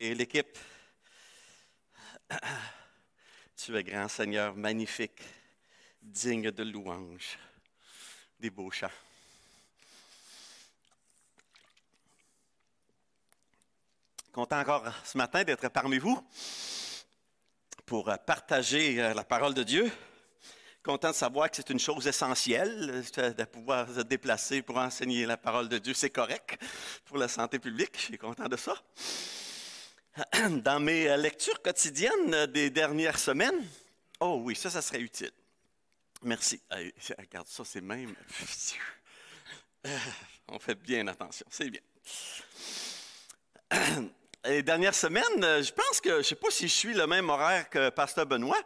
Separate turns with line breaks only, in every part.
Et l'équipe, tu es grand Seigneur, magnifique, digne de louange, des beaux chants. Content encore ce matin d'être parmi vous pour partager la parole de Dieu. Content de savoir que c'est une chose essentielle de pouvoir se déplacer pour enseigner la parole de Dieu. C'est correct pour la santé publique. Je suis content de ça. Dans mes lectures quotidiennes des dernières semaines, oh oui, ça serait utile. Merci. Regarde, ça, c'est même... On fait bien attention, c'est bien. Les dernières semaines, je pense que, je ne sais pas si je suis le même horaire que Pasteur Benoît,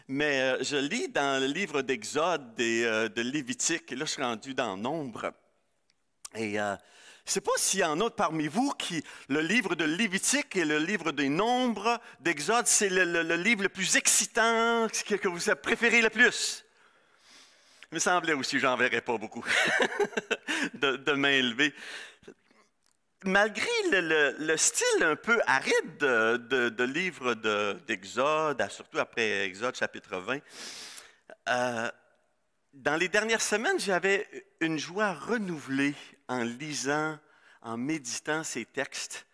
mais je lis dans le livre d'Exode et de Lévitique, et là je suis rendu dans Nombre. Et je ne sais pas s'il y en a parmi vous qui, le livre de Lévitique et le livre des Nombres d'Exode, c'est le livre le plus excitant que vous avez préféré le plus. Il me semblait aussi, j'en verrais pas beaucoup de main levée. Malgré le style un peu aride de livre d'Exode, surtout après Exode chapitre 20, dans les dernières semaines, j'avais une joie renouvelée en lisant, en méditant ces textes,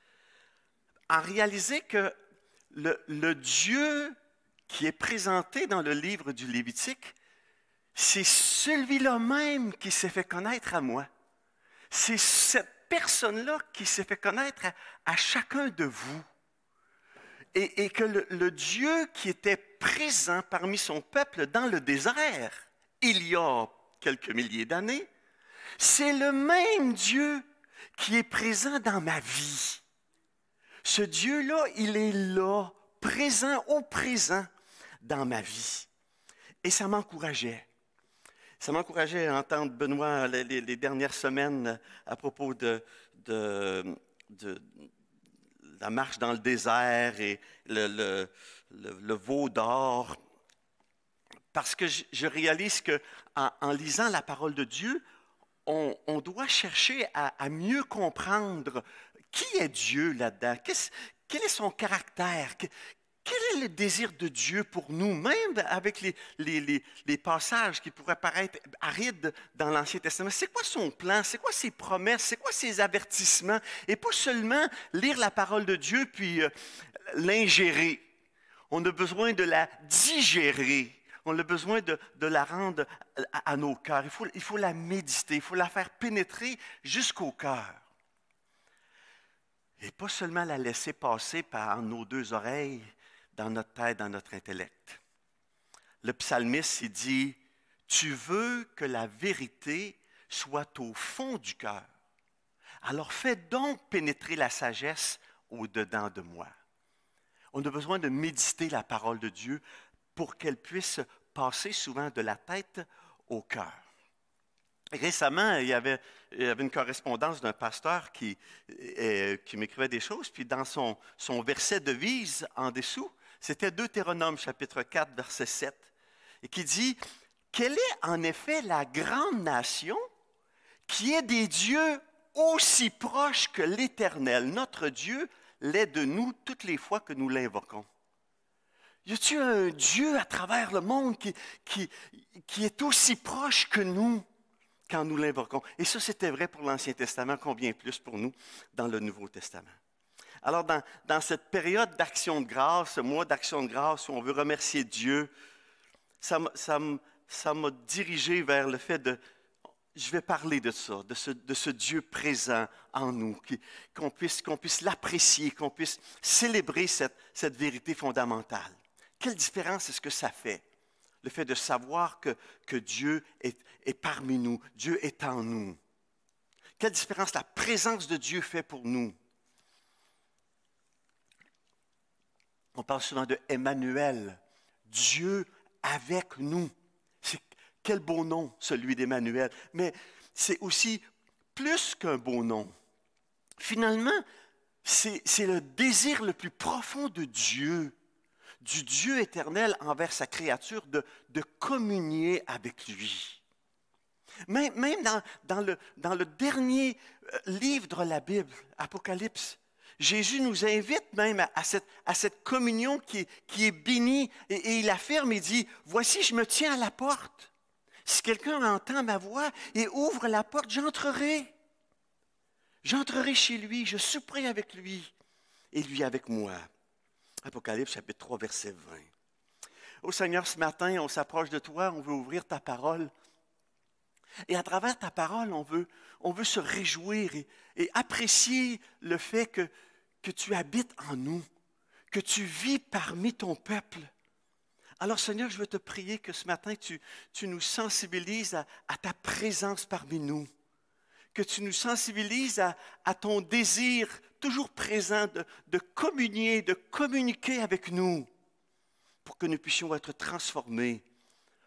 en réalisant que le Dieu qui est présenté dans le livre du Lévitique, c'est celui-là même qui s'est fait connaître à moi. C'est cette personne-là qui s'est fait connaître à chacun de vous. Et que le Dieu qui était présent parmi son peuple dans le désert, il y a quelques milliers d'années, c'est le même Dieu qui est présent dans ma vie. Ce Dieu-là, il est là, présent au présent dans ma vie. Et ça m'encourageait. Ça m'encourageait à entendre Benoît les dernières semaines à propos de la marche dans le désert et le veau d'or. Parce que je réalise qu'en lisant la parole de Dieu, on doit chercher à mieux comprendre qui est Dieu là-dedans, quel est son caractère, quel est le désir de Dieu pour nous, même avec les passages qui pourraient paraître arides dans l'Ancien Testament? C'est quoi son plan? C'est quoi ses promesses? C'est quoi ses avertissements? Et pas seulement lire la parole de Dieu puis l'ingérer. On a besoin de la digérer. On a besoin de la rendre à nos cœurs. Il faut la méditer, il faut la faire pénétrer jusqu'au cœur. Et pas seulement la laisser passer par nos deux oreilles, dans notre tête, dans notre intellect. Le psalmiste, il dit, « Tu veux que la vérité soit au fond du cœur. Alors fais donc pénétrer la sagesse au-dedans de moi. » On a besoin de méditer la parole de Dieu pour qu'elle puisse passer souvent de la tête au cœur. Récemment, il y avait une correspondance d'un pasteur qui m'écrivait des choses, puis dans son verset de devise en dessous, c'était Deutéronome chapitre 4, verset 7, et qui dit « Quelle est en effet la grande nation qui est des dieux aussi proches que l'Éternel, notre Dieu, l'est de nous toutes les fois que nous l'invoquons? » Y a-t-il un Dieu à travers le monde qui est aussi proche que nous quand nous l'invoquons? Et ça, c'était vrai pour l'Ancien Testament, combien plus pour nous dans le Nouveau Testament. Alors, dans cette période d'action de grâce, ce mois d'action de grâce où on veut remercier Dieu, ça m'a dirigé vers le fait je vais parler de ça, de ce Dieu présent en nous, qu'on puisse l'apprécier, qu'on puisse célébrer cette vérité fondamentale. Quelle différence est-ce que ça fait? Le fait de savoir que Dieu est parmi nous, Dieu est en nous. Quelle différence la présence de Dieu fait pour nous? On parle souvent de Emmanuel, Dieu avec nous. Quel beau nom, celui d'Emmanuel. Mais c'est aussi plus qu'un beau nom. Finalement, c'est le désir le plus profond de Dieu, du Dieu éternel envers sa créature, de communier avec lui. Même dans le dernier livre de la Bible, Apocalypse, Jésus nous invite même à cette communion qui est bénie. Et il affirme, il dit, « Voici, je me tiens à la porte. Si quelqu'un entend ma voix et ouvre la porte, j'entrerai. J'entrerai chez lui, je souperai avec lui et lui avec moi. » Apocalypse chapitre 3, verset 20. Ô Seigneur, ce matin, on s'approche de toi, on veut ouvrir ta parole. Et à travers ta parole, on veut se réjouir et apprécier le fait que tu habites en nous, que tu vis parmi ton peuple. Alors Seigneur, je veux te prier que ce matin, tu nous sensibilises à ta présence parmi nous, que tu nous sensibilises à ton désir toujours présent de communier, de communiquer avec nous, pour que nous puissions être transformés,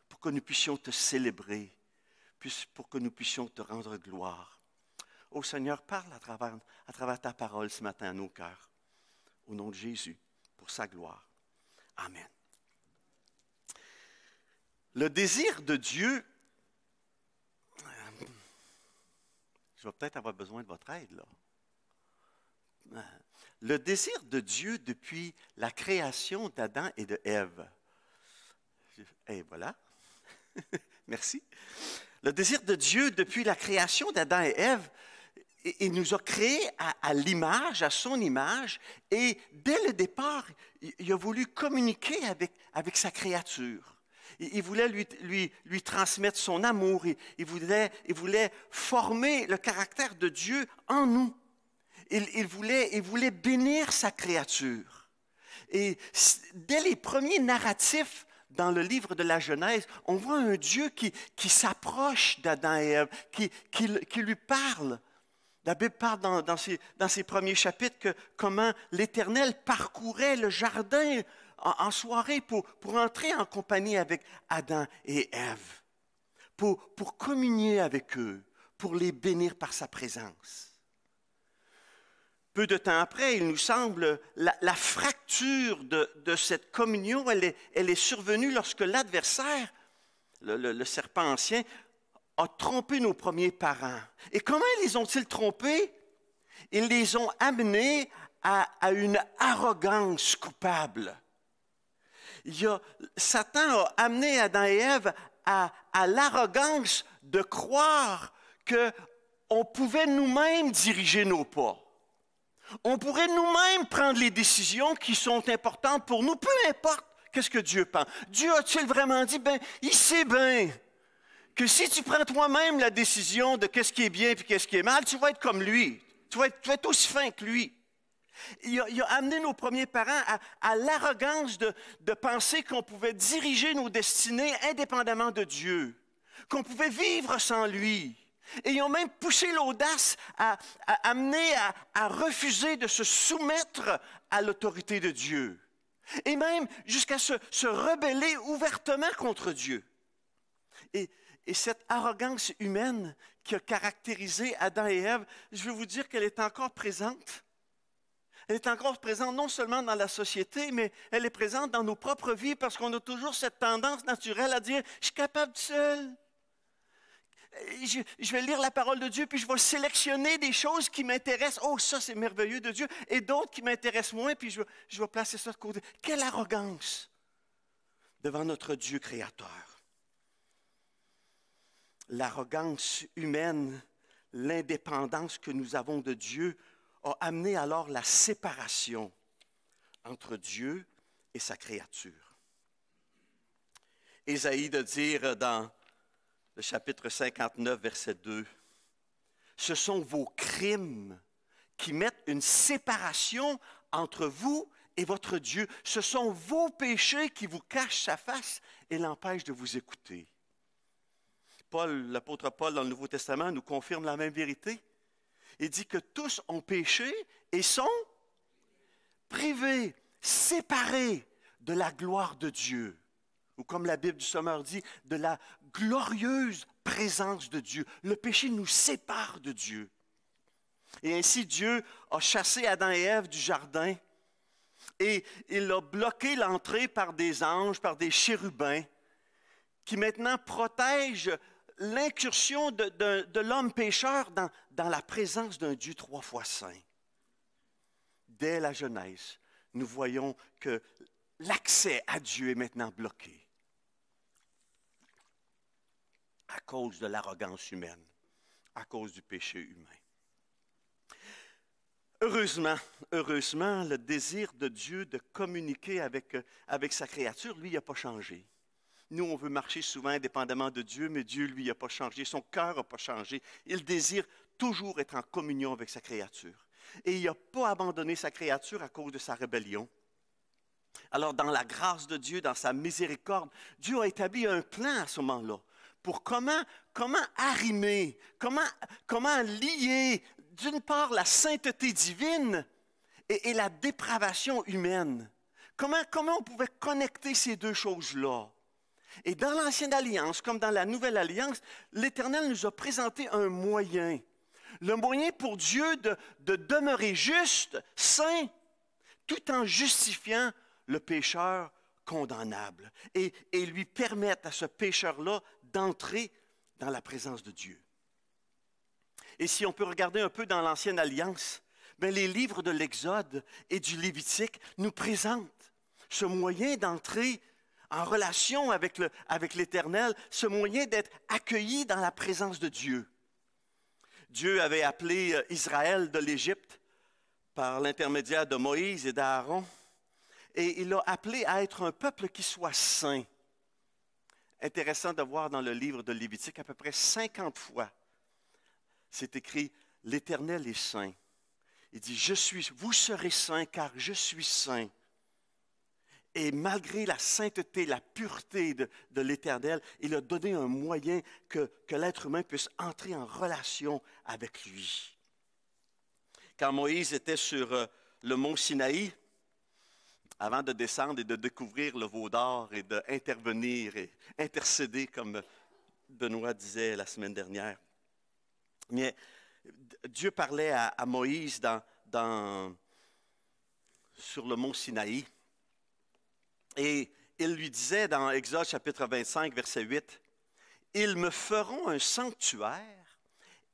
pour que nous puissions te célébrer, pour que nous puissions te rendre gloire. Ô Seigneur, parle à travers ta parole ce matin à nos cœurs. Au nom de Jésus, pour sa gloire. Amen. Le désir de Dieu, je vais peut-être avoir besoin de votre aide là. Le désir de Dieu depuis la création d'Adam et de Ève. Et voilà. Merci. Le désir de Dieu depuis la création d'Adam et Ève, il nous a créés à l'image, à son image, et dès le départ, il a voulu communiquer avec sa créature. Il voulait lui transmettre son amour, il voulait former le caractère de Dieu en nous. Il voulait bénir sa créature. Et dès les premiers narratifs dans le livre de la Genèse, on voit un Dieu qui s'approche d'Adam et Ève, qui lui parle. La Bible parle dans ses premiers chapitres comment l'Éternel parcourait le jardin en soirée pour entrer en compagnie avec Adam et Ève, pour communier avec eux, pour les bénir par sa présence. Peu de temps après, il nous semble, la fracture de cette communion, elle est survenue lorsque l'adversaire, le serpent ancien, a trompé nos premiers parents. Et comment les ont-ils trompés? Ils les ont amenés à une arrogance coupable. Satan a amené Adam et Ève à l'arrogance de croire qu'on pouvait nous-mêmes diriger nos pas. On pourrait nous-mêmes prendre les décisions qui sont importantes pour nous, peu importe qu'est-ce que Dieu pense. Dieu a-t-il vraiment dit, il sait bien que si tu prends toi-même la décision de qu'est-ce qui est bien et qu'est-ce qui est mal, tu vas être comme lui. Tu vas être aussi fin que lui. Il a amené nos premiers parents à l'arrogance de penser qu'on pouvait diriger nos destinées indépendamment de Dieu, qu'on pouvait vivre sans lui. Et ils ont même poussé l'audace à amener à refuser de se soumettre à l'autorité de Dieu. Et même jusqu'à se rebeller ouvertement contre Dieu. Et cette arrogance humaine qui a caractérisé Adam et Ève, je veux vous dire qu'elle est encore présente. Elle est encore présente non seulement dans la société, mais elle est présente dans nos propres vies parce qu'on a toujours cette tendance naturelle à dire « je suis capable seul ». Je vais lire la parole de Dieu, puis je vais sélectionner des choses qui m'intéressent. Oh, ça, c'est merveilleux de Dieu. Et d'autres qui m'intéressent moins, puis je vais placer ça de côté. Quelle arrogance devant notre Dieu créateur. L'arrogance humaine, l'indépendance que nous avons de Dieu a amené alors la séparation entre Dieu et sa créature. Ésaïe de dire dans le chapitre 59, verset 2, « Ce sont vos crimes qui mettent une séparation entre vous et votre Dieu. Ce sont vos péchés qui vous cachent sa face et l'empêchent de vous écouter. » L'apôtre Paul, dans le Nouveau Testament, nous confirme la même vérité. Il dit que tous ont péché et sont privés, séparés de la gloire de Dieu. Ou comme la Bible du Sommeur dit, de la glorieuse présence de Dieu. Le péché nous sépare de Dieu. Et ainsi, Dieu a chassé Adam et Ève du jardin et il a bloqué l'entrée par des anges, par des chérubins, qui maintenant protègent l'incursion de l'homme pécheur dans la présence d'un Dieu 3 fois saint. dès la Genèse, nous voyons que l'accès à Dieu est maintenant bloqué à cause de l'arrogance humaine, à cause du péché humain. Heureusement, le désir de Dieu de communiquer avec sa créature, lui, il n'a pas changé. Nous, on veut marcher souvent indépendamment de Dieu, mais Dieu, lui, n'a pas changé. Son cœur n'a pas changé. Il désire toujours être en communion avec sa créature. Et il n'a pas abandonné sa créature à cause de sa rébellion. Alors, dans la grâce de Dieu, dans sa miséricorde, Dieu a établi un plan à ce moment-là pour comment arrimer, comment lier, d'une part, la sainteté divine et la dépravation humaine. Comment on pouvait connecter ces deux choses-là? Et dans l'Ancienne Alliance, comme dans la Nouvelle Alliance, l'Éternel nous a présenté un moyen. Le moyen pour Dieu de demeurer juste, saint, tout en justifiant le pécheur condamnable et lui permettre à ce pécheur-là d'entrer dans la présence de Dieu. Et si on peut regarder un peu dans l'Ancienne Alliance, bien, les livres de l'Exode et du Lévitique nous présentent ce moyen d'entrer en relation avec l'Éternel, ce moyen d'être accueilli dans la présence de Dieu. Dieu avait appelé Israël de l'Égypte par l'intermédiaire de Moïse et d'Aaron, et il l'a appelé à être un peuple qui soit saint. Intéressant de voir dans le livre de Lévitique, à peu près 50 fois, c'est écrit « L'Éternel est saint ». Il dit « Vous serez saints car je suis saint ». Et malgré la sainteté, la pureté de l'Éternel, il a donné un moyen que l'être humain puisse entrer en relation avec lui. Quand Moïse était sur le mont Sinaï, avant de descendre et de découvrir le veau d'or et d'intervenir et intercéder, comme Benoît disait la semaine dernière, mais Dieu parlait à Moïse sur le mont Sinaï. Et il lui disait dans Exode chapitre 25, verset 8, « Ils me feront un sanctuaire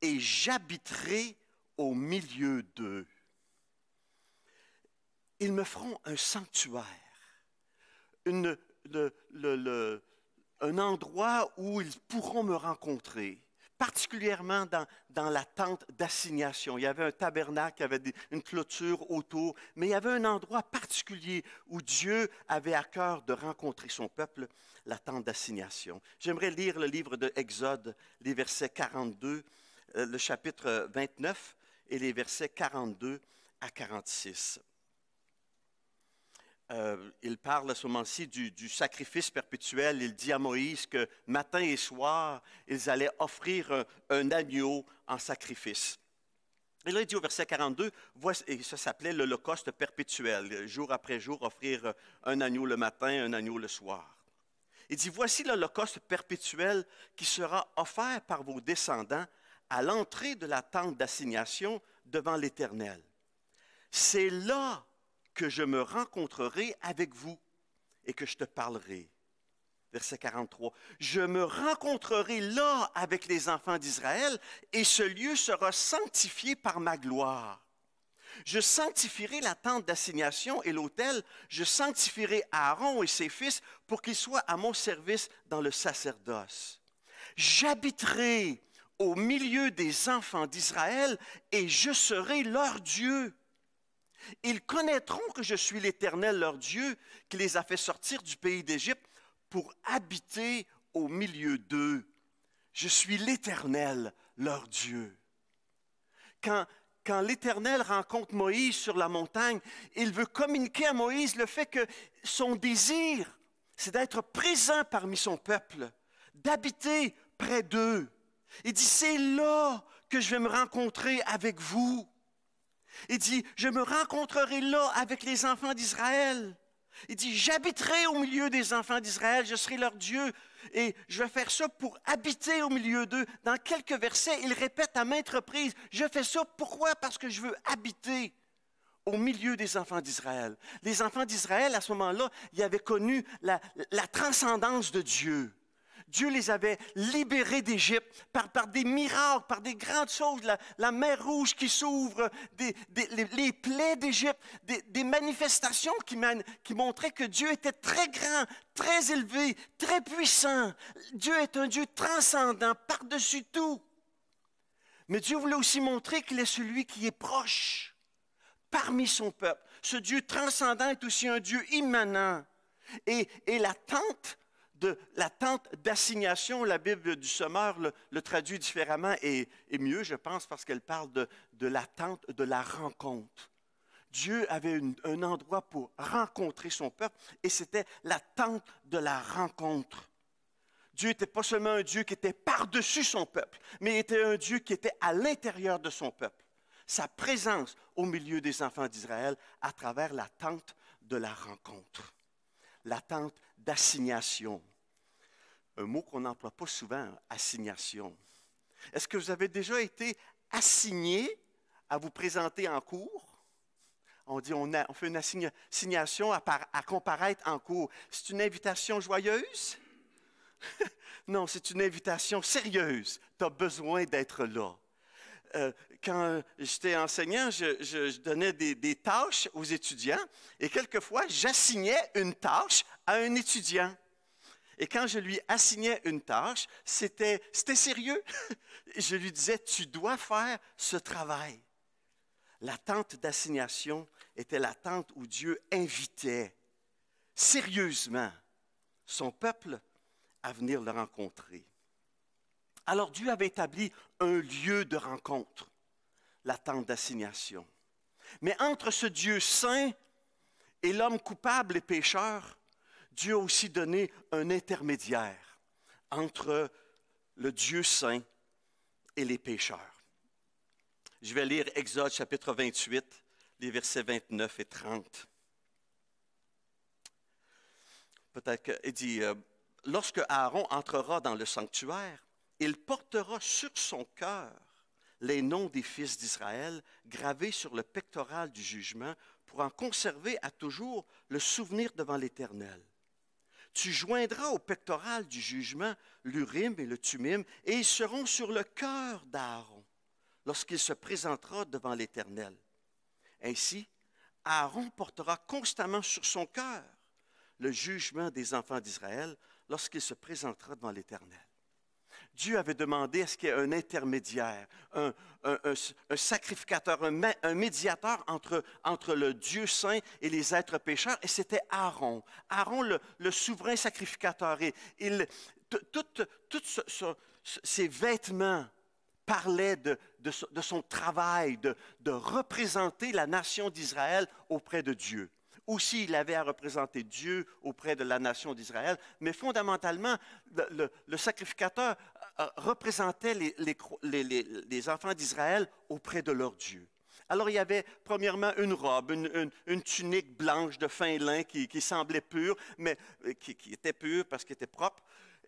et j'habiterai au milieu d'eux. » Ils me feront un sanctuaire, un endroit où ils pourront me rencontrer, particulièrement dans la tente d'assignation. Il y avait un tabernacle, il y avait une clôture autour, mais il y avait un endroit particulier où Dieu avait à cœur de rencontrer son peuple, la tente d'assignation. J'aimerais lire le livre de Exode, les versets 42, le chapitre 29 et les versets 42 à 46. Il parle à ce moment-ci du sacrifice perpétuel. Il dit à Moïse que matin et soir, ils allaient offrir un agneau en sacrifice. Et là, il dit au verset 42, et ça s'appelait l'holocauste perpétuel, jour après jour, offrir un agneau le matin, un agneau le soir. Il dit, voici l'holocauste perpétuel qui sera offert par vos descendants à l'entrée de la tente d'assignation devant l'Éternel. C'est là que je me rencontrerai avec vous et que je te parlerai. Verset 43. Je me rencontrerai là avec les enfants d'Israël et ce lieu sera sanctifié par ma gloire. Je sanctifierai la tente d'assignation et l'autel, je sanctifierai Aaron et ses fils pour qu'ils soient à mon service dans le sacerdoce. J'habiterai au milieu des enfants d'Israël et je serai leur Dieu. Ils connaîtront que je suis l'Éternel leur Dieu, qui les a fait sortir du pays d'Égypte pour habiter au milieu d'eux. Je suis l'Éternel leur Dieu. Quand l'Éternel rencontre Moïse sur la montagne, il veut communiquer à Moïse le fait que son désir, c'est d'être présent parmi son peuple, d'habiter près d'eux. Il dit, c'est là que je vais me rencontrer avec vous. Il dit, je me rencontrerai là avec les enfants d'Israël. Il dit, j'habiterai au milieu des enfants d'Israël, je serai leur Dieu. Et je vais faire ça pour habiter au milieu d'eux. Dans quelques versets, il répète à maintes reprises, je fais ça, pourquoi? Parce que je veux habiter au milieu des enfants d'Israël. Les enfants d'Israël, à ce moment-là, ils avaient connu la transcendance de Dieu. Dieu les avait libérés d'Égypte par des miracles, par des grandes choses, la mer Rouge qui s'ouvre, les plaies d'Égypte, des manifestations qui montraient que Dieu était très grand, très élevé, très puissant. Dieu est un Dieu transcendant, par-dessus tout. Mais Dieu voulait aussi montrer qu'il est celui qui est proche parmi son peuple. Ce Dieu transcendant est aussi un Dieu immanent. Et la tente d'assignation, la Bible du Sommeur le traduit différemment et mieux, je pense, parce qu'elle parle de la tente de la rencontre. Dieu avait un endroit pour rencontrer son peuple et c'était la tente de la rencontre. Dieu n'était pas seulement un Dieu qui était par-dessus son peuple, mais il était un Dieu qui était à l'intérieur de son peuple. Sa présence au milieu des enfants d'Israël à travers la tente de la rencontre. La tente d'assignation. Un mot qu'on n'emploie pas souvent, assignation. Est-ce que vous avez déjà été assigné à vous présenter en cours? On dit on fait une assignation à comparaître en cours. C'est une invitation joyeuse? Non, c'est une invitation sérieuse. Tu as besoin d'être là. Quand j'étais enseignant, je donnais des tâches aux étudiants et quelquefois, j'assignais une tâche à un étudiant. Et quand je lui assignais une tâche, c'était sérieux. Je lui disais, tu dois faire ce travail. La tente d'assignation était la tente où Dieu invitait sérieusement son peuple à venir le rencontrer. Alors Dieu avait établi un lieu de rencontre, la tente d'assignation. Mais entre ce Dieu saint et l'homme coupable et pécheur, Dieu a aussi donné un intermédiaire entre le Dieu saint et les pécheurs. Je vais lire Exode chapitre 28, les versets 29 et 30. Peut-être qu'il dit, lorsque Aaron entrera dans le sanctuaire, il portera sur son cœur les noms des fils d'Israël gravés sur le pectoral du jugement pour en conserver à toujours le souvenir devant l'Éternel. Tu joindras au pectoral du jugement l'Urim et le Thummim et ils seront sur le cœur d'Aaron lorsqu'il se présentera devant l'Éternel. Ainsi, Aaron portera constamment sur son cœur le jugement des enfants d'Israël lorsqu'il se présentera devant l'Éternel. Dieu avait demandé à ce qu'il y ait un intermédiaire, un sacrificateur, un médiateur entre le Dieu saint et les êtres pécheurs, et c'était Aaron. Aaron, le souverain sacrificateur. Et ses vêtements parlaient de son travail, de représenter la nation d'Israël auprès de Dieu. Aussi, il avait à représenter Dieu auprès de la nation d'Israël, mais fondamentalement, le sacrificateur représentait les enfants d'Israël auprès de leur Dieu. Alors, il y avait premièrement une robe, une tunique blanche de fin lin qui semblait pure, mais qui était pure parce qu'elle était propre.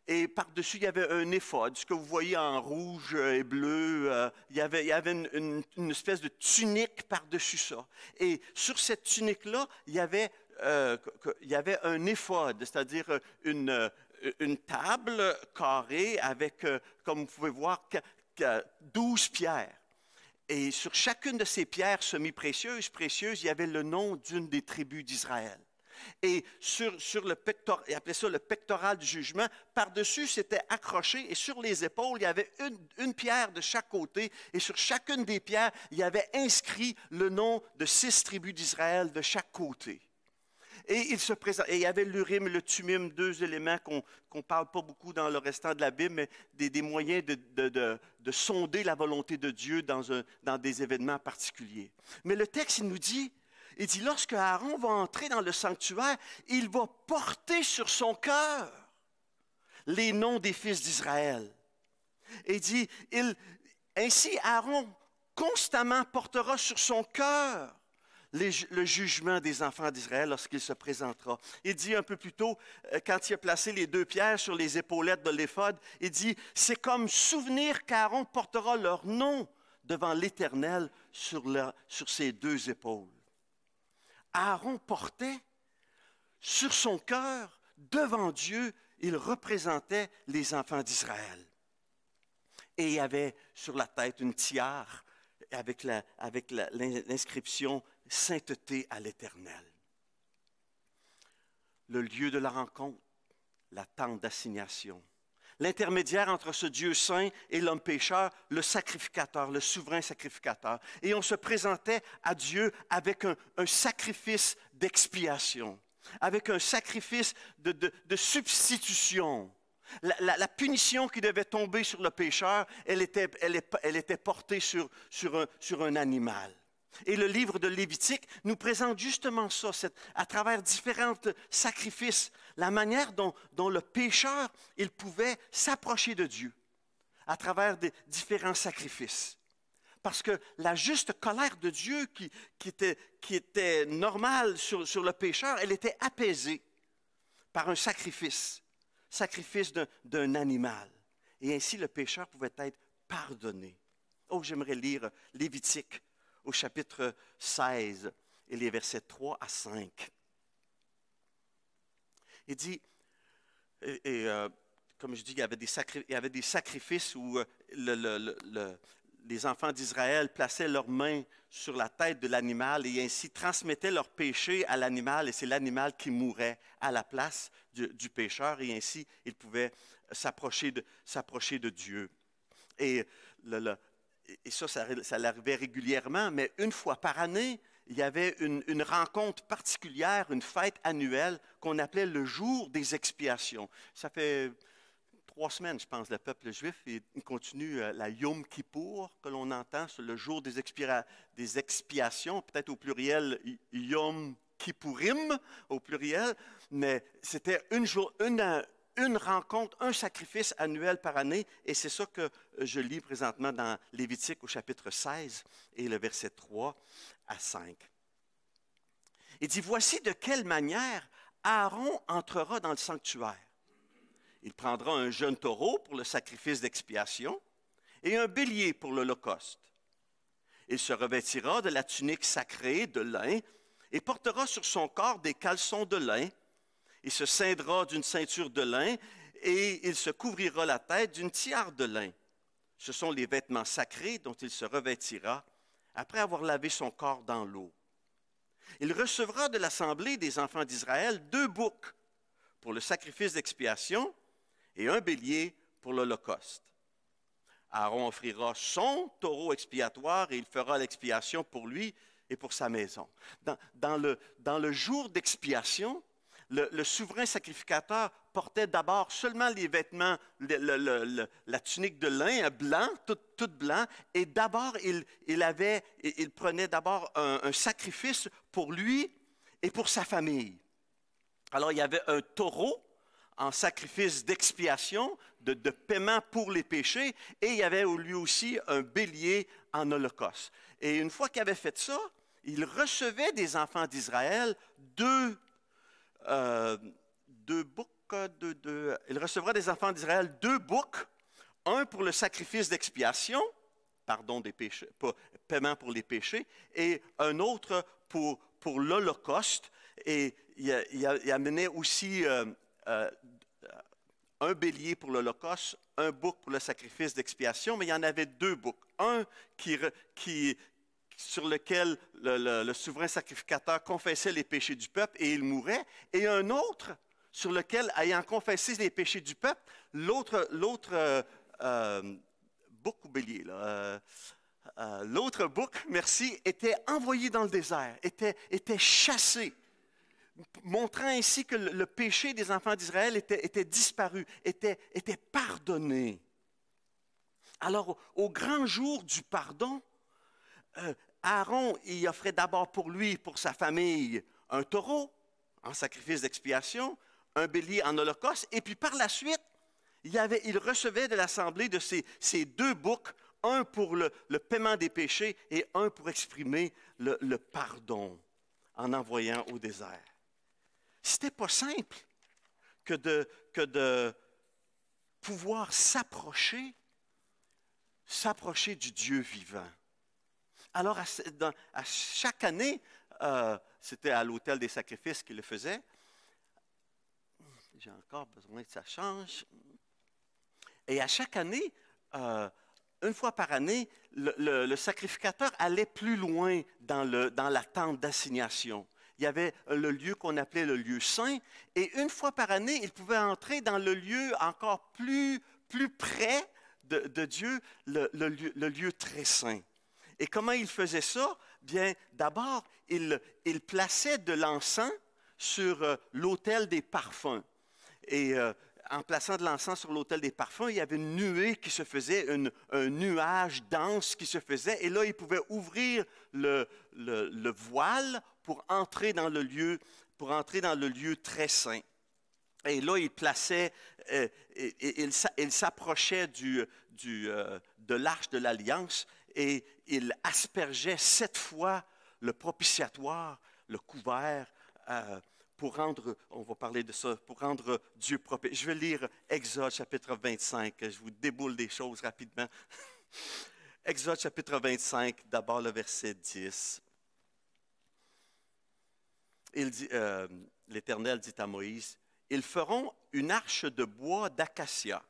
Et par-dessus, il y avait un éphod, ce que vous voyez en rouge et bleu. Il y avait une espèce de tunique par-dessus ça. Et sur cette tunique-là, il y avait un éphod, c'est-à-dire une table carrée avec, comme vous pouvez voir, 12 pierres. Et sur chacune de ces pierres semi-précieuses, il y avait le nom d'une des tribus d'Israël. Et sur le pectoral, il appelait ça le pectoral du jugement, par-dessus c'était accroché et sur les épaules, il y avait une pierre de chaque côté et sur chacune des pierres, il y avait inscrit le nom de 6 tribus d'Israël de chaque côté. Et il y avait l'Urim et le Thummim, 2 éléments qu'on ne parle pas beaucoup dans le restant de la Bible, mais des moyens de sonder la volonté de Dieu dans des événements particuliers. Mais le texte, il nous dit, lorsque Aaron va entrer dans le sanctuaire, il va porter sur son cœur les noms des fils d'Israël. Et il dit, ainsi Aaron constamment portera sur son cœur le jugement des enfants d'Israël lorsqu'il se présentera. Il dit un peu plus tôt, quand il a placé les 2 pierres sur les épaulettes de l'éphod, il dit, c'est comme souvenir qu'Aaron portera leur nom devant l'Éternel sur ses 2 épaules. Aaron portait sur son cœur devant Dieu, il représentait les enfants d'Israël. Et il y avait sur la tête une tiare avec l'inscription « Sainteté à l'Éternel ». Le lieu de la rencontre, la tente d'assignation. L'intermédiaire entre ce Dieu saint et l'homme pécheur, le sacrificateur, le souverain sacrificateur. Et on se présentait à Dieu avec un sacrifice d'expiation, avec un sacrifice de substitution. La punition qui devait tomber sur le pécheur, elle était portée sur un animal. Et le livre de Lévitique nous présente justement ça, à travers différents sacrifices, la manière dont le pécheur, il pouvait s'approcher de Dieu à travers des différents sacrifices. Parce que la juste colère de Dieu qui était normale sur le pécheur, elle était apaisée par un sacrifice d'un animal. Et ainsi, le pécheur pouvait être pardonné. Oh, j'aimerais lire Lévitique au chapitre 16 et les versets 3 à 5. Il dit, comme je dis, il y avait des sacrifices où les enfants d'Israël plaçaient leurs mains sur la tête de l'animal et ainsi transmettaient leur péché à l'animal, et c'est l'animal qui mourait à la place du pécheur, et ainsi ils pouvaient s'approcher de Dieu. Et ça l'arrivait régulièrement, mais une fois par année, il y avait une rencontre particulière, une fête annuelle qu'on appelait le jour des expiations. Ça fait 3 semaines, je pense, le peuple juif, il continue la Yom Kippour que l'on entend sur le jour des expiations, peut-être au pluriel Yom Kippourim au pluriel, mais c'était une rencontre, un sacrifice annuel par année, et c'est ça que je lis présentement dans Lévitique au chapitre 16 et le verset 3 à 5. Il dit, voici de quelle manière Aaron entrera dans le sanctuaire. Il prendra un jeune taureau pour le sacrifice d'expiation et un bélier pour l'holocauste. Il se revêtira de la tunique sacrée de lin et portera sur son corps des caleçons de lin. Il se ceindra d'une ceinture de lin et il se couvrira la tête d'une tiare de lin. Ce sont les vêtements sacrés dont il se revêtira après avoir lavé son corps dans l'eau. Il recevra de l'assemblée des enfants d'Israël 2 boucs pour le sacrifice d'expiation et un bélier pour l'holocauste. Aaron offrira son taureau expiatoire et il fera l'expiation pour lui et pour sa maison. Dans le jour d'expiation, le souverain sacrificateur portait d'abord seulement les vêtements, la tunique de lin blanc, tout blanc, et d'abord il prenait d'abord un sacrifice pour lui et pour sa famille. Alors il y avait un taureau en sacrifice d'expiation, de paiement pour les péchés, et il y avait lui aussi un bélier en holocauste. Et une fois qu'il avait fait ça, il recevait des enfants d'Israël deux boucs, il recevra des enfants d'Israël 2 boucs, un pour le sacrifice d'expiation, pardon des péchés, paiement pour les péchés, et un autre pour l'holocauste. Et il amenait aussi un bélier pour l'holocauste, un bouc pour le sacrifice d'expiation, mais il y en avait 2 boucs. Un sur lequel le souverain sacrificateur confessait les péchés du peuple et il mourait, et un autre sur lequel, ayant confessé les péchés du peuple, l'autre bouc ou bélier, l'autre bouc, merci, était envoyé dans le désert, était chassé, montrant ainsi que le péché des enfants d'Israël était disparu, était pardonné. Alors, au grand jour du pardon, Aaron y offrait d'abord pour lui, pour sa famille, un taureau en sacrifice d'expiation, un bélier en holocauste, et puis par la suite, il recevait de l'assemblée de ces 2 boucs, un pour le paiement des péchés et un pour exprimer le pardon en envoyant au désert. C'était pas simple que de pouvoir s'approcher du Dieu vivant. Alors, à chaque année, c'était à l'autel des sacrifices qu'il le faisait, J'ai encore besoin que ça change. Et à chaque année, une fois par année, le sacrificateur allait plus loin dans la tente d'assignation. Il y avait le lieu qu'on appelait le lieu saint, et une fois par année, il pouvait entrer dans le lieu encore plus près de Dieu, le lieu très saint. Et comment il faisait ça? Bien, d'abord, il plaçait de l'encens sur l'autel des parfums. Et en plaçant de l'encens sur l'autel des parfums, il y avait une nuée qui se faisait, un nuage dense qui se faisait. Et là, il pouvait ouvrir le voile pour entrer dans le lieu très saint. Et là, il plaçait, il s'approchait de l'arche de l'Alliance et il aspergeait 7 fois le propitiatoire, le couvert, pour rendre, on va parler de ça, pour rendre Dieu propice. Je vais lire Exode chapitre 25, je vous déboule des choses rapidement. Exode chapitre 25, d'abord le verset 10. L'Éternel dit à Moïse, « Ils feront une arche de bois d'acacia. »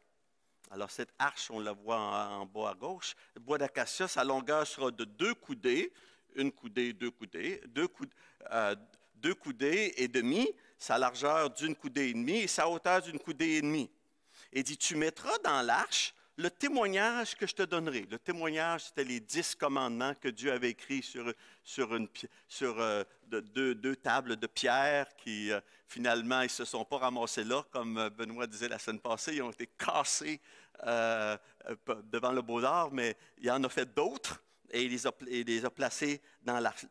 Alors cette arche, on la voit en bas à gauche. Le bois d'acacia, sa longueur sera de 2 coudées, une coudée, 2 coudées, 2 coudées et demi, sa largeur d'une coudée et demie et sa hauteur d'une coudée et demie. Et dit, tu mettras dans l'arche le témoignage que je te donnerai. Le témoignage, c'était les 10 commandements que Dieu avait écrits sur 2 tables de pierre qui, finalement, ils ne se sont pas ramassés là, comme Benoît disait la semaine passée, ils ont été cassés devant le Beaux-Arts, mais il en a fait d'autres et il les a placés dans l'arche.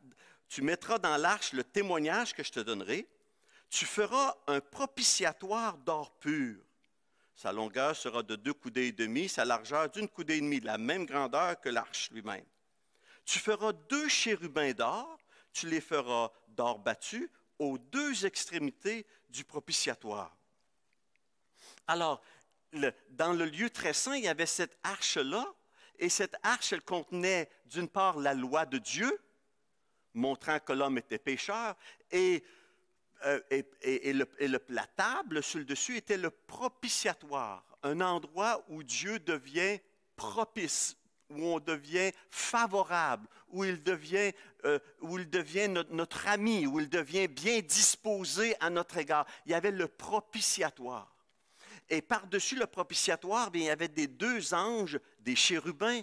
Tu mettras dans l'arche le témoignage que je te donnerai. Tu feras un propitiatoire d'or pur. Sa longueur sera de 2 coudées et demie, sa largeur d'une coudée et demie, la même grandeur que l'arche lui-même. Tu feras 2 chérubins d'or, tu les feras d'or battu aux 2 extrémités du propitiatoire. Alors, dans le lieu très saint, il y avait cette arche-là, et cette arche, elle contenait d'une part la loi de Dieu, montrant que l'homme était pécheur, et la table sur le dessus était le propitiatoire, un endroit où Dieu devient propice, où on devient favorable, où il devient notre ami, où il devient bien disposé à notre égard. Il y avait le propitiatoire. Et par-dessus le propitiatoire, bien, il y avait des 2 anges, des chérubins,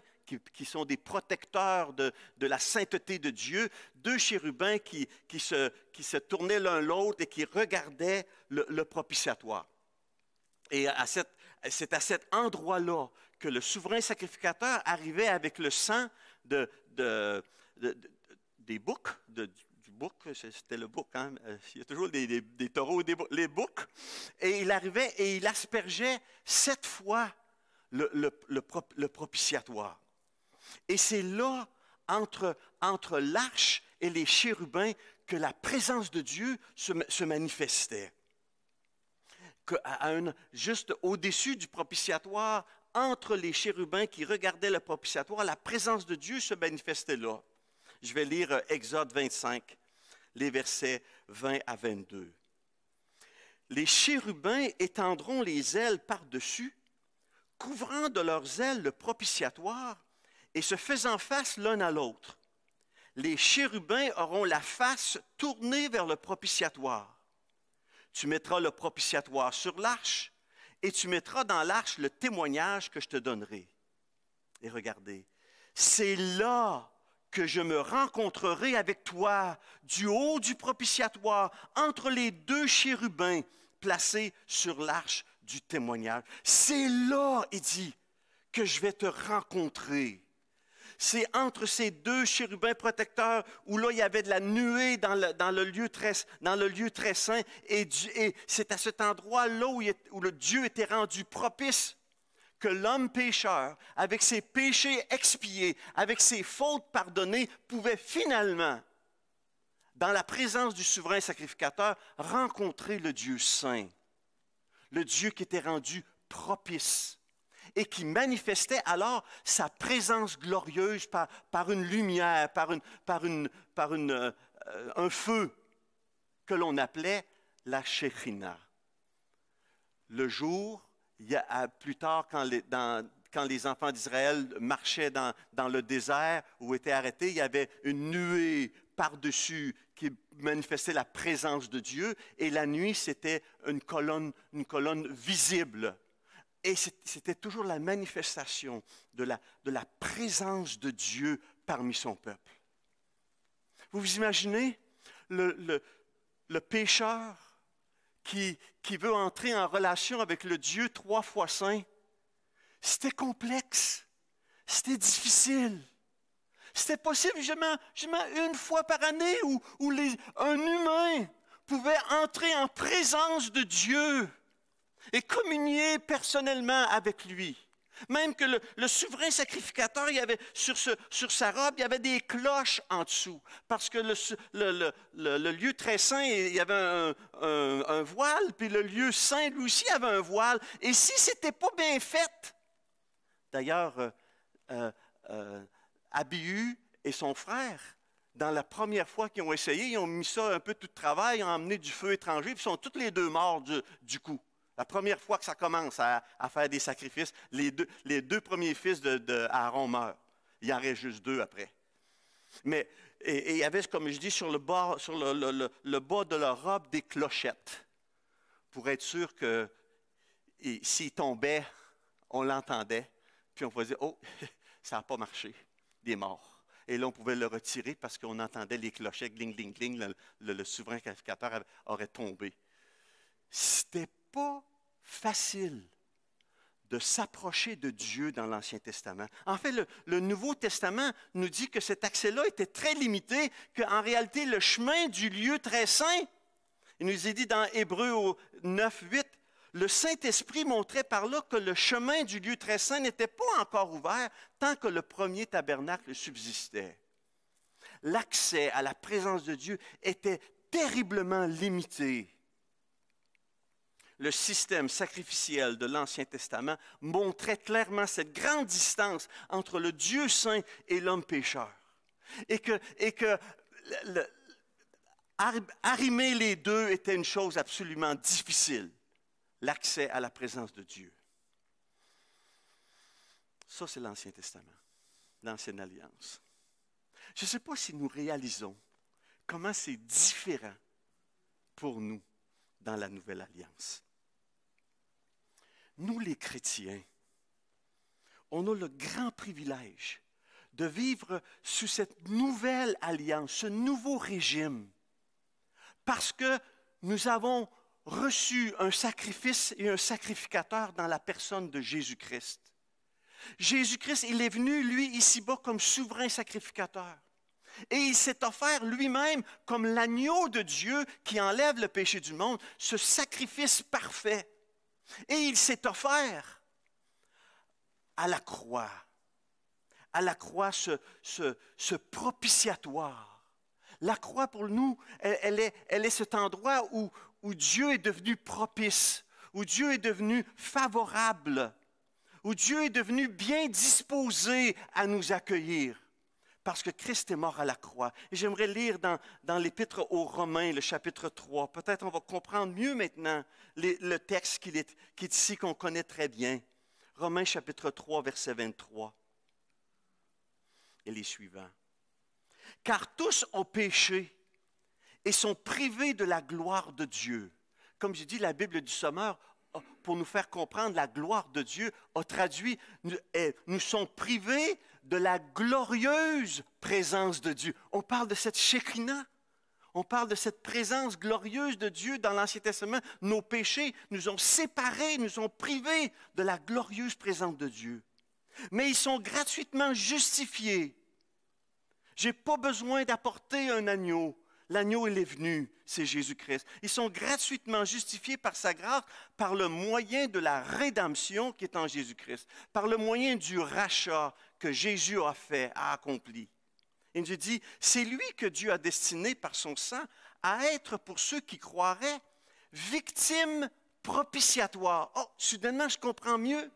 qui sont des protecteurs de la sainteté de Dieu, 2 chérubins qui se tournaient l'un l'autre et qui regardaient le propitiatoire. Et c'est à cet endroit-là que le souverain sacrificateur arrivait avec le sang des boucs, du bouc, c'était le bouc, hein? Il y a toujours des taureaux, les boucs, et il arrivait et il aspergeait 7 fois le propitiatoire. Et c'est là, entre l'arche et les chérubins, que la présence de Dieu se manifestait. Juste au-dessus du propitiatoire, entre les chérubins qui regardaient le propitiatoire, la présence de Dieu se manifestait là. Je vais lire Exode 25, les versets 20 à 22. Les chérubins étendront les ailes par-dessus, couvrant de leurs ailes le propitiatoire et se faisant face l'un à l'autre. Les chérubins auront la face tournée vers le propitiatoire. Tu mettras le propitiatoire sur l'arche et tu mettras dans l'arche le témoignage que je te donnerai. Et regardez, c'est là que je me rencontrerai avec toi du haut du propitiatoire entre les 2 chérubins placés sur l'arche du témoignage. C'est là, il dit, que je vais te rencontrer. C'est entre ces 2 chérubins protecteurs où là, il y avait de la nuée dans le lieu très saint. Et c'est à cet endroit-là où le Dieu était rendu propice que l'homme pécheur, avec ses péchés expiés, avec ses fautes pardonnées, pouvait finalement, dans la présence du souverain sacrificateur, rencontrer le Dieu saint, le Dieu qui était rendu propice et qui manifestait alors sa présence glorieuse par une lumière, par un feu que l'on appelait la Shekhina. le jour, plus tard, quand les enfants d'Israël marchaient dans le désert ou étaient arrêtés, il y avait une nuée par-dessus qui manifestait la présence de Dieu. Et la nuit, c'était une colonne visible. Et c'était toujours la manifestation de la présence de Dieu parmi son peuple. Vous vous imaginez le pécheur qui veut entrer en relation avec le Dieu 3 fois saint? C'était complexe, c'était difficile. C'était possible seulement une fois par année où un humain pouvait entrer en présence de Dieu et communier personnellement avec lui. Même que le souverain sacrificateur, il y avait sur sa robe, il y avait des cloches en dessous. Parce que le lieu très saint, il y avait un voile, puis le lieu saint, lui aussi, avait un voile. Et si ce n'était pas bien fait, d'ailleurs, Abihu et son frère, dans la première fois qu'ils ont essayé, ils ont mis ça un peu tout de travail, ils ont emmené du feu étranger, puis ils sont tous les deux morts du coup. La première fois que ça commence à faire des sacrifices, les deux premiers fils d'Aaron meurent. Il y en reste juste 2 après. Mais il y avait, comme je dis, sur le bas de leur robe, des clochettes, pour être sûr que s'il tombait, on l'entendait, puis on pouvait dire, oh, ça n'a pas marché, il est mort. Et là, on pouvait le retirer parce qu'on entendait les clochettes, gling, gling, gling, le souverain sacrificateur aurait tombé. C'était pas facile de s'approcher de Dieu dans l'Ancien Testament. En fait, le Nouveau Testament nous dit que cet accès-là était très limité, qu'en réalité, le chemin du lieu très saint, il nous est dit dans Hébreux 9, 8, le Saint-Esprit montrait par là que le chemin du lieu très saint n'était pas encore ouvert tant que le premier tabernacle subsistait. L'accès à la présence de Dieu était terriblement limité. Le système sacrificiel de l'Ancien Testament montrait clairement cette grande distance entre le Dieu saint et l'homme pécheur. Et que arrimer les deux était une chose absolument difficile, l'accès à la présence de Dieu. Ça, c'est l'Ancien Testament, l'Ancienne Alliance. Je ne sais pas si nous réalisons comment c'est différent pour nous dans la Nouvelle Alliance. Nous, les chrétiens, on a le grand privilège de vivre sous cette nouvelle alliance, ce nouveau régime, parce que nous avons reçu un sacrifice et un sacrificateur dans la personne de Jésus-Christ. Jésus-Christ, il est venu, lui, ici-bas, comme souverain sacrificateur. Et il s'est offert lui-même comme l'agneau de Dieu qui enlève le péché du monde, ce sacrifice parfait. Et il s'est offert à la croix ce propitiatoire. La croix pour nous, elle est cet endroit où Dieu est devenu propice, où Dieu est devenu favorable, où Dieu est devenu bien disposé à nous accueillir. Parce que Christ est mort à la croix. Et j'aimerais lire dans l'Épître aux Romains, le chapitre 3. Peut-être on va comprendre mieux maintenant le texte qui est ici, qu'on connaît très bien. Romains chapitre 3, verset 23. Et les suivants. Car tous ont péché et sont privés de la gloire de Dieu. Comme j'ai dit, la Bible du Sommeur, pour nous faire comprendre la gloire de Dieu, a traduit « nous sommes privés de la glorieuse présence de Dieu ». On parle de cette Shekinah, on parle de cette présence glorieuse de Dieu dans l'Ancien Testament. Nos péchés nous ont séparés, nous ont privés de la glorieuse présence de Dieu. Mais ils sont gratuitement justifiés. Je n'ai pas besoin d'apporter un agneau. L'agneau, il est venu, c'est Jésus-Christ. Ils sont gratuitement justifiés par sa grâce, par le moyen de la rédemption qui est en Jésus-Christ, par le moyen du rachat que Jésus a fait, a accompli. Il nous dit, c'est lui que Dieu a destiné par son sang à être pour ceux qui croiraient victime propitiatoire. Oh, soudainement, je comprends mieux.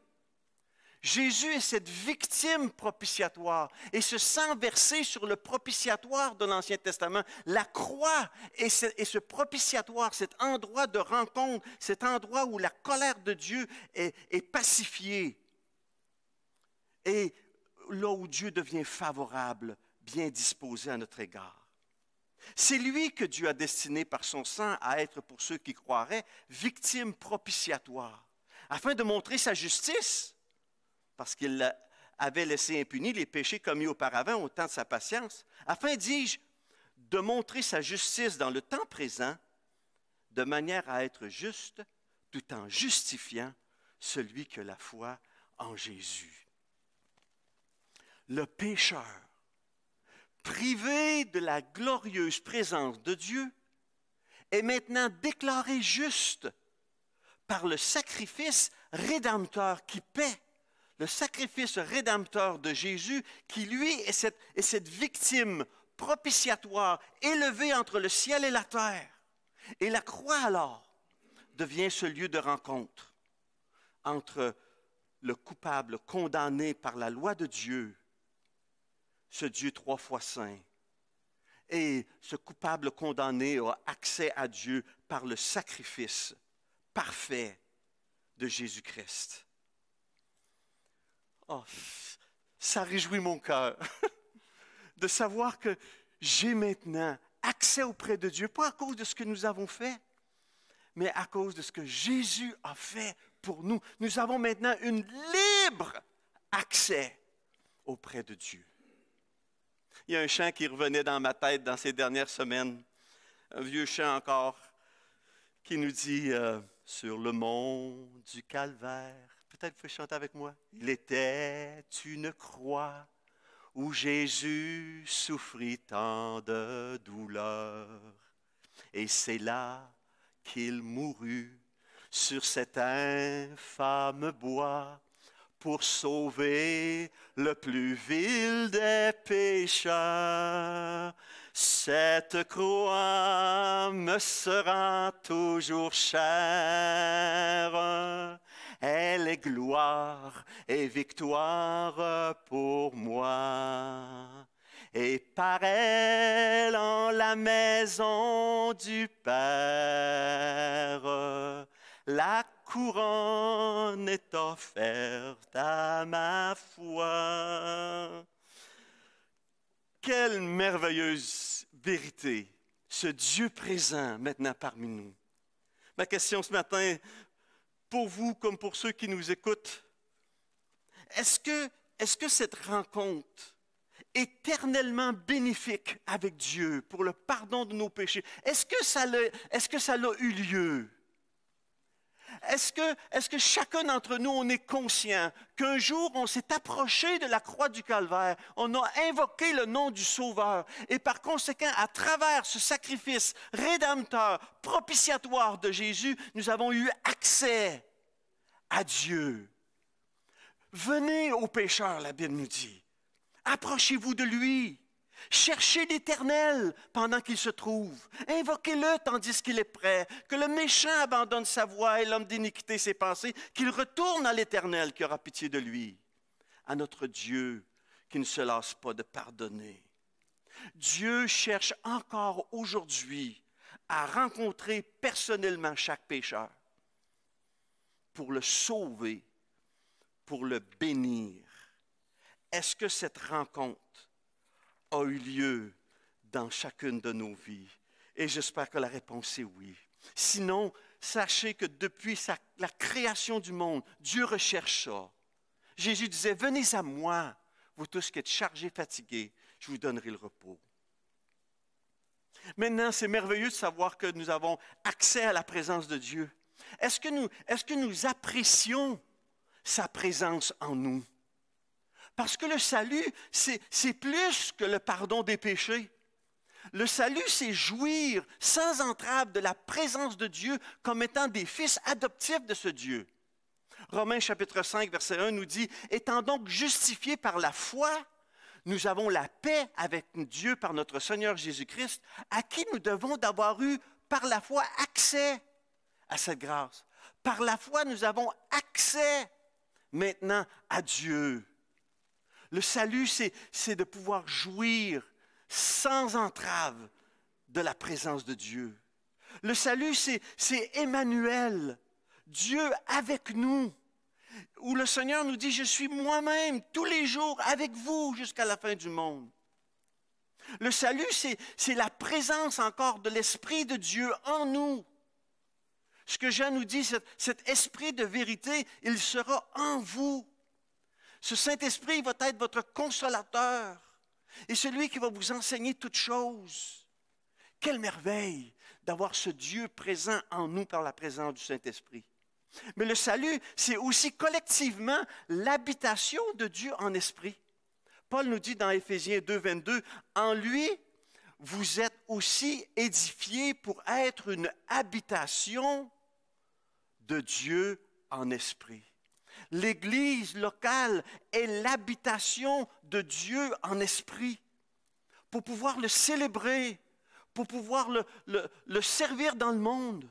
Jésus est cette victime propitiatoire et ce sang versé sur le propitiatoire de l'Ancien Testament. La croix est ce propitiatoire, cet endroit de rencontre, cet endroit où la colère de Dieu est pacifiée. Et là où Dieu devient favorable, bien disposé à notre égard. C'est lui que Dieu a destiné par son sang à être, pour ceux qui croiraient, victime propitiatoire, afin de montrer sa justice, parce qu'il avait laissé impunis les péchés commis auparavant au temps de sa patience, afin, dis-je, de montrer sa justice dans le temps présent, de manière à être juste, tout en justifiant celui qui a la foi en Jésus. Le pécheur, privé de la glorieuse présence de Dieu, est maintenant déclaré juste par le sacrifice rédempteur qui paie, le sacrifice rédempteur de Jésus qui, lui, est cette victime propitiatoire élevée entre le ciel et la terre. Et la croix, alors, devient ce lieu de rencontre entre le coupable condamné par la loi de Dieu, ce Dieu 3 fois saint, et ce coupable condamné a accès à Dieu par le sacrifice parfait de Jésus-Christ. Oh, ça réjouit mon cœur de savoir que j'ai maintenant accès auprès de Dieu, pas à cause de ce que nous avons fait, mais à cause de ce que Jésus a fait pour nous. Nous avons maintenant un libre accès auprès de Dieu. Il y a un chant qui revenait dans ma tête dans ces dernières semaines, un vieux chant encore, qui nous dit sur le mont du Calvaire, peut-être vous pouvez chanter avec moi. Il était une croix où Jésus souffrit tant de douleurs, et c'est là qu'il mourut sur cet infâme bois, pour sauver le plus vil des pécheurs. Cette croix me sera toujours chère. Elle est gloire et victoire pour moi. Et par elle, en la maison du Père, la couronne est offerte à ma foi. Quelle merveilleuse vérité, ce Dieu présent maintenant parmi nous. Ma question ce matin, pour vous comme pour ceux qui nous écoutent, est-ce que cette rencontre éternellement bénéfique avec Dieu pour le pardon de nos péchés, est-ce que ça a eu lieu? Est-ce que chacun d'entre nous, on est conscient qu'un jour, on s'est approché de la croix du Calvaire, on a invoqué le nom du Sauveur, et par conséquent, à travers ce sacrifice rédempteur, propitiatoire de Jésus, nous avons eu accès à Dieu. Venez aux pécheurs, la Bible nous dit. Approchez-vous de lui. Cherchez l'Éternel pendant qu'il se trouve. Invoquez-le tandis qu'il est prêt. Que le méchant abandonne sa voie et l'homme d'iniquité ses pensées, qu'il retourne à l'Éternel qui aura pitié de lui. À notre Dieu qui ne se lasse pas de pardonner. Dieu cherche encore aujourd'hui à rencontrer personnellement chaque pécheur pour le sauver, pour le bénir. Est-ce que cette rencontre a eu lieu dans chacune de nos vies? Et j'espère que la réponse est oui. Sinon, sachez que depuis la création du monde, Dieu recherche ça. Jésus disait, venez à moi, vous tous qui êtes chargés, fatigués, je vous donnerai le repos. Maintenant, c'est merveilleux de savoir que nous avons accès à la présence de Dieu. Est-ce que nous apprécions sa présence en nous? Parce que le salut, c'est plus que le pardon des péchés. Le salut, c'est jouir sans entrave de la présence de Dieu comme étant des fils adoptifs de ce Dieu. Romains chapitre 5, verset 1 nous dit, « Étant donc justifiés par la foi, nous avons la paix avec Dieu par notre Seigneur Jésus-Christ, à qui nous devons d'avoir eu par la foi accès à cette grâce. Par la foi, nous avons accès maintenant à Dieu. Le salut, c'est de pouvoir jouir sans entrave de la présence de Dieu. Le salut, c'est Emmanuel, Dieu avec nous, où le Seigneur nous dit, je suis moi-même tous les jours avec vous jusqu'à la fin du monde. Le salut, c'est la présence encore de l'Esprit de Dieu en nous. Ce que Jean nous dit, cet esprit de vérité, il sera en vous. Ce Saint-Esprit va être votre consolateur et celui qui va vous enseigner toutes choses. Quelle merveille d'avoir ce Dieu présent en nous par la présence du Saint-Esprit. Mais le salut, c'est aussi collectivement l'habitation de Dieu en esprit. Paul nous dit dans Éphésiens 2, 22, « En lui, vous êtes aussi édifiés pour être une habitation de Dieu en esprit. » L'Église locale est l'habitation de Dieu en esprit. Pour pouvoir le célébrer, pour pouvoir le servir dans le monde.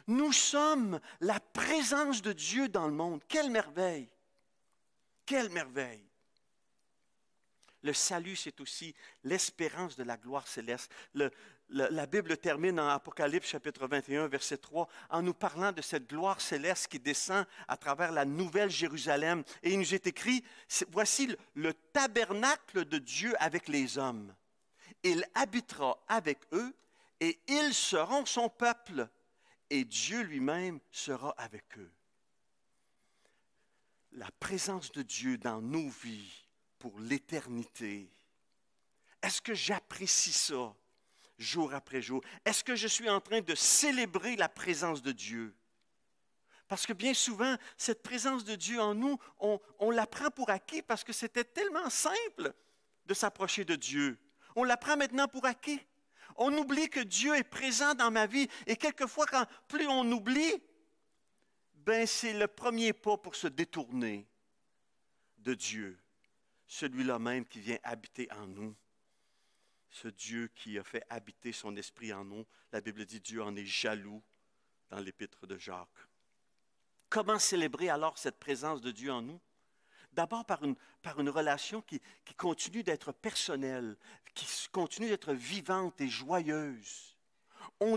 Nous sommes la présence de Dieu dans le monde. Quelle merveille! Quelle merveille! Le salut, c'est aussi l'espérance de la gloire céleste. La Bible termine en Apocalypse chapitre 21, verset 3, en nous parlant de cette gloire céleste qui descend à travers la nouvelle Jérusalem. Et il nous est écrit, voici le tabernacle de Dieu avec les hommes. Il habitera avec eux et ils seront son peuple. Et Dieu lui-même sera avec eux. La présence de Dieu dans nos vies pour l'éternité. Est-ce que j'apprécie ça jour après jour? Est-ce que je suis en train de célébrer la présence de Dieu? Parce que bien souvent, cette présence de Dieu en nous, on la prend pour acquis parce que c'était tellement simple de s'approcher de Dieu. On la prend maintenant pour acquis. On oublie que Dieu est présent dans ma vie. Et quelquefois, plus on oublie, ben c'est le premier pas pour se détourner de Dieu. Celui-là même qui vient habiter en nous. Ce Dieu qui a fait habiter son esprit en nous. La Bible dit Dieu en est jaloux dans l'épître de Jacques. Comment célébrer alors cette présence de Dieu en nous? D'abord par une relation qui continue d'être personnelle, qui continue d'être vivante et joyeuse. Nous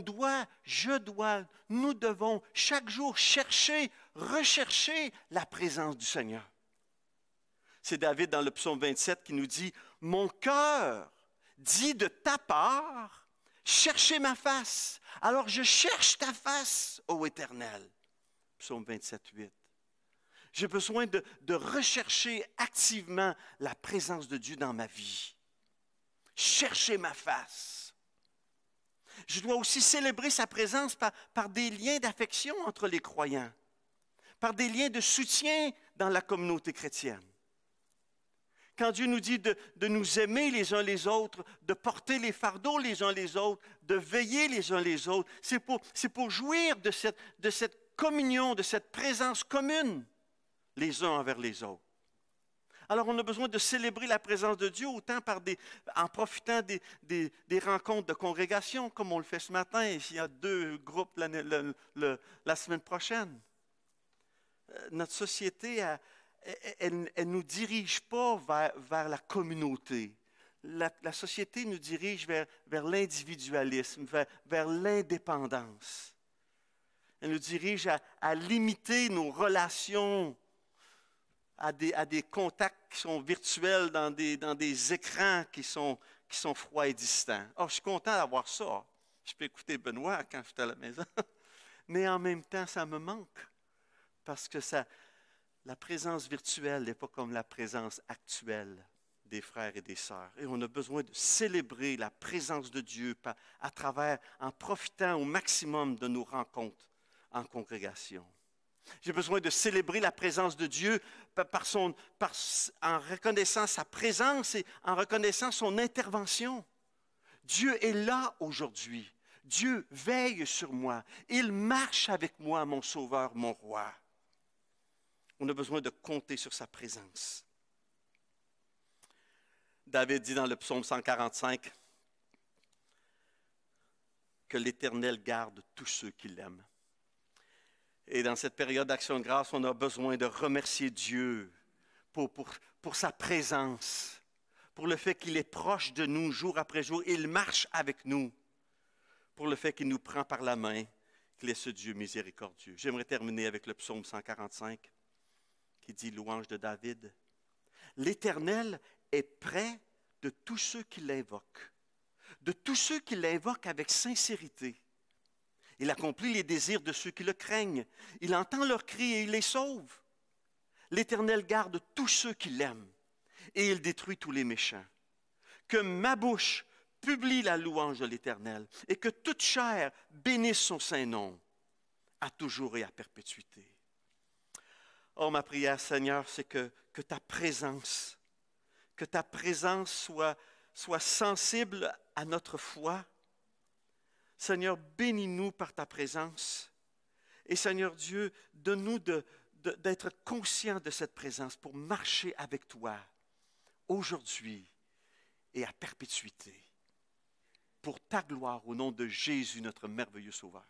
devons chaque jour rechercher la présence du Seigneur. C'est David dans le psaume 27 qui nous dit, « Mon cœur dit de ta part, cherchez ma face. Alors je cherche ta face, ô Éternel. » Psaume 27, 8. J'ai besoin de rechercher activement la présence de Dieu dans ma vie. Chercher ma face. Je dois aussi célébrer sa présence par des liens d'affection entre les croyants, par des liens de soutien dans la communauté chrétienne. Quand Dieu nous dit de nous aimer les uns les autres, de porter les fardeaux les uns les autres, de veiller les uns les autres, c'est pour jouir de cette communion, de cette présence commune les uns envers les autres. Alors, on a besoin de célébrer la présence de Dieu autant en profitant des rencontres de congrégation, comme on le fait ce matin, et il y a 2 groupes la semaine prochaine. Notre société, elle ne nous dirige pas vers la communauté. La société nous dirige vers l'individualisme, vers l'indépendance. Elle nous dirige à limiter nos relations à des contacts qui sont virtuels dans des écrans qui sont froids et distants. Oh, je suis content d'avoir ça. Je peux écouter Benoît quand je suis à la maison. Mais en même temps, ça me manque. Parce que la présence virtuelle n'est pas comme la présence actuelle des frères et des sœurs. Et on a besoin de célébrer la présence de Dieu en profitant au maximum de nos rencontres en congrégation. J'ai besoin de célébrer la présence de Dieu en reconnaissant sa présence et en reconnaissant son intervention. Dieu est là aujourd'hui. Dieu veille sur moi. Il marche avec moi, mon Sauveur, mon Roi. On a besoin de compter sur sa présence. David dit dans le psaume 145 que l'Éternel garde tous ceux qui l'aiment. Et dans cette période d'action de grâce, on a besoin de remercier Dieu pour sa présence, pour le fait qu'il est proche de nous jour après jour. Il marche avec nous, pour le fait qu'il nous prend par la main, qu'il est ce Dieu miséricordieux. J'aimerais terminer avec le psaume 145 qui dit, louange de David. L'Éternel est près de tous ceux qui l'invoquent, de tous ceux qui l'invoquent avec sincérité. Il accomplit les désirs de ceux qui le craignent. Il entend leurs cris et il les sauve. L'Éternel garde tous ceux qui l'aiment et il détruit tous les méchants. Que ma bouche publie la louange de l'Éternel et que toute chair bénisse son saint nom à toujours et à perpétuité. Oh, ma prière, Seigneur, c'est que ta présence soit sensible à notre foi. Seigneur, bénis-nous par ta présence. Et Seigneur Dieu, donne-nous d'être conscients de cette présence pour marcher avec toi aujourd'hui et à perpétuité. Pour ta gloire, au nom de Jésus, notre merveilleux Sauveur.